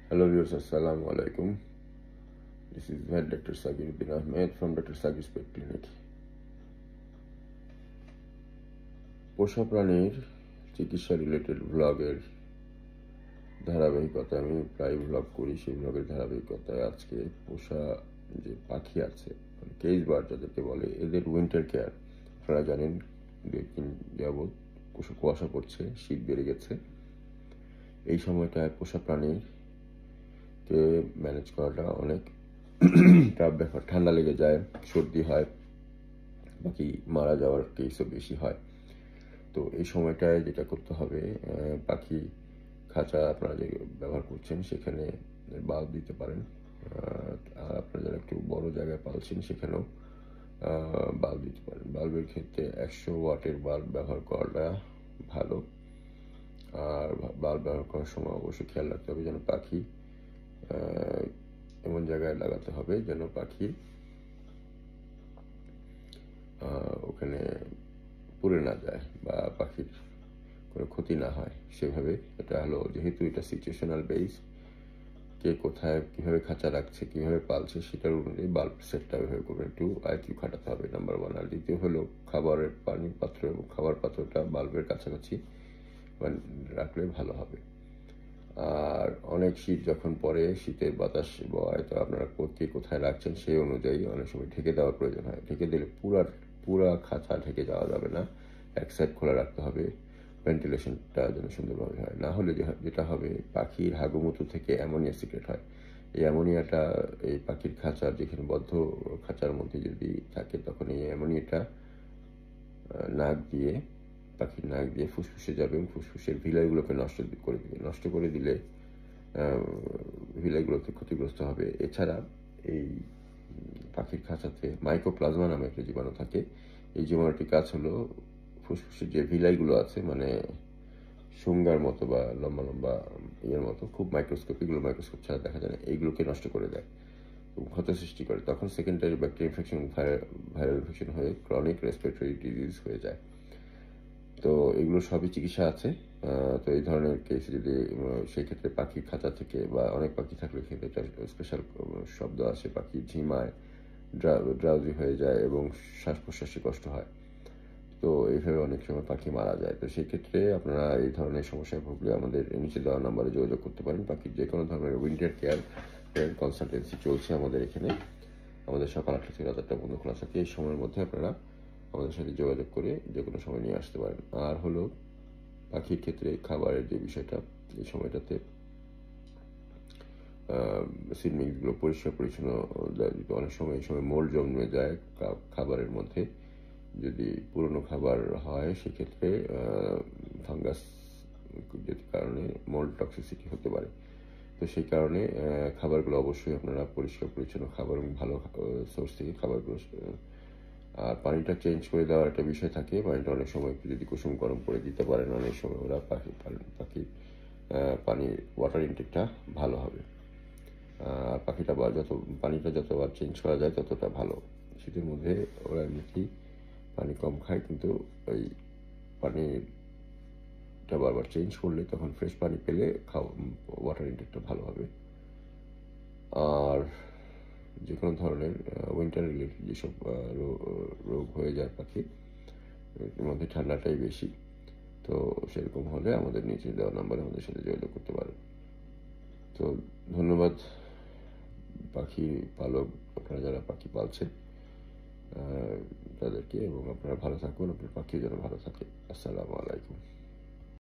Hello viewers, Assalamu alaikum. This is Vet Dr. Sagir bin Ahmed from Dr. Sagir's Pet Clinic. পোষা প্রাণীর চিকিৎসা related ভ্লগের ধারাবাহিকতা আমি প্রায় ভ্লগ করি। সেই ভ্লগের ধারাবাহিকতায় আজকে পোষা যে পাখি আছে, কেজ বার্ড যাদেরকে বলে, এদের উইন্টার কেয়ার। আপনারা জানেন 2-3 যাবৎ কুয়াশা পড়ছে, শীত বেড়ে গেছে। এই সময়টায় পোষা প্রাণীর কে ম্যানেজ করাটা অনেক টাফ ব্যাপার। ঠান্ডা লেগে যায়, সর্দি হয়, বাকি মারা যাওয়ার কেসও বেশি হয়। তো এই সময়টায় যেটা করতে হবে, পাখি খাঁচা আপনারা যে ব্যবহার করছেন সেখানে বাল্ব দিতে পারেন। আর আপনারা যারা একটু বড় জায়গায় পালছেন সেখানেও বাল্ব দিতে পারেন। বাল্বের ক্ষেত্রে 100 ওয়াটের বাল্ব ব্যবহার করাটা ভালো। আর বাল্ব ব্যবহার করার সময় অবশ্যই খেয়াল রাখতে হবে যেন পাখি এমন জায়গায় লাগাতে হবে যেন পাখি ওখানে পুড়ে না যায় বা পাখির কোনো ক্ষতি না হয় সেভাবে। এটা হলো, যেহেতু এটা সিচুয়েশনাল বেস, কে কোথায় কীভাবে খাঁচা রাখছে, কীভাবে পালছে সেটার অনুযায়ী বাল্ব সেটটা ওইভাবে করবেন। একটু আইকিউ খাটাতে হবে, নাম্বার 1। আর দ্বিতীয় হলো খাবারের পানির পাত্র এবং খাবার পাত্রটা বাল্বের কাছাকাছি রাখলে ভালো হবে। আর অনেক শীত যখন পড়ে, শীতের বাতাস বয়, তো আপনারা কে কোথায় রাখছেন সেই অনুযায়ী অনেক সময় ঢেকে দেওয়ার প্রয়োজন হয়। ঢেকে দিলে পুরা খাঁচা ঢেকে যাওয়া যাবে না, এক সাইড খোলা রাখতে হবে, ভেন্টিলেশনটা যেন সুন্দরভাবে হয়। না হলে যেটা হবে, পাখির হাগুমুতু থেকে অ্যামোনিয়া সিক্রেট হয়। এই অ্যামোনিয়াটা এই পাখির খাঁচার যেখানে বদ্ধ খাঁচার মধ্যে যদি থাকে, তখন এই অ্যামোনিয়াটা পাখির নাক দিয়ে ফুসফুসে যাবে এবং ফুসফুসের ভিলাইগুলোকে নষ্ট করে দিবে। নষ্ট করে দিলে ভিলাইগুলোতে ক্ষতিগ্রস্ত হবে। এছাড়া এই পাখির খাঁচাতে মাইকোপ্লাজমা নামে একটা জীবাণু থাকে। এই জীবাণুটির কাজ হলো ফুসফুসের যে ভিলাইগুলো আছে, মানে সুঙ্গার মতো বা লম্বা লম্বা ইয়ের মতো, খুব মাইক্রোস্কোপ, এগুলো মাইক্রোস্কোপ ছাড়া দেখা যায় না, এইগুলোকে নষ্ট করে দেয়, ক্ষত সৃষ্টি করে। তখন secondary bacteria infection, viral infection হয়ে ক্রনিক রেসপিরেটরি ডিজিজ হয়ে যায়। তো এগুলো সবই চিকিৎসা আছে। তো এই ধরনের কেসে যদি সেই ক্ষেত্রে পাখির খাঁচা থেকে বা অনেক পাখি থাকলে কিন্তু একটা স্পেশাল শব্দ আসে, পাখি ঝিমায়, ড্রাউজি হয়ে যায় এবং শ্বাস প্রশ্বাসে কষ্ট হয়। তো এইভাবে অনেক সময় পাখি মারা যায়। তো সেই ক্ষেত্রে আপনারা এই ধরনের সমস্যায় ভুগলে আমাদের নিচে দেওয়া নাম্বারে যোগাযোগ করতে পারেন। পাখির যে কোনো ধরনের উইন্টার কেয়ার কনসালটেন্সি চলছে আমাদের এখানে। আমাদের সকাল 8টা থেকে রাত 8টা পর্যন্ত খোলা থাকে। এই সময়ের মধ্যে আপনারা আমাদের সাথে যোগাযোগ করে যে কোনো সময় নিয়ে আসতে পারেন। আর হলো পাখির ক্ষেত্রে খাবারের যে বিষয়টা, এই সময়টাতে সিড মিক্সগুলো পরিষ্কার পরিচ্ছন্ন, অনেক সময় এই সময় মোল্ড জন্মে যায় খাবারের মধ্যে। যদি পুরনো খাবার হয় সেক্ষেত্রে ফাঙ্গাস কারণে মোল্ড টক্সিসিটি হতে পারে। তো সেই কারণে খাবারগুলো অবশ্যই আপনারা পরিষ্কার পরিচ্ছন্ন খাবার এবং ভালো সোর্স থেকে খাবারগুলো। আর পানিটা চেঞ্জ করে দেওয়ার একটা বিষয় থাকে। পানিটা অনেক সময় একটু যদি কুসুম গরম করে দিতে পারেন, অনেক সময় ওরা পাখির পানির ওয়াটার ইনটেকটা ভালো হবে। আর পানিটা যতবার চেঞ্জ করা যায় ততটা ভালো। শীতের মধ্যে ওরা এমনিতেই পানি কম খায়, কিন্তু ওই পানিটা বারবার চেঞ্জ করলে তখন ফ্রেশ পানি পেলে ওয়াটার ইনটেকটা ভালো হবে। আর যে কোনো ধরনের উইন্টার রিলেটেড যেসব রোগ হয়ে যায় পাখির, এর মধ্যে ঠান্ডাটাই বেশি। তো সেরকম হলে আমাদের নিচে দেওয়া নাম্বারে আমাদের সাথে যোগাযোগ করতে পারেন। তো ধন্যবাদ পাখি পালক, আপনারা যারা পাখি পালছেন তাদেরকে, এবং আপনারা ভালো থাকুন, আপনার পাখিও যেন ভালো থাকে। আসসালামু আলাইকুম।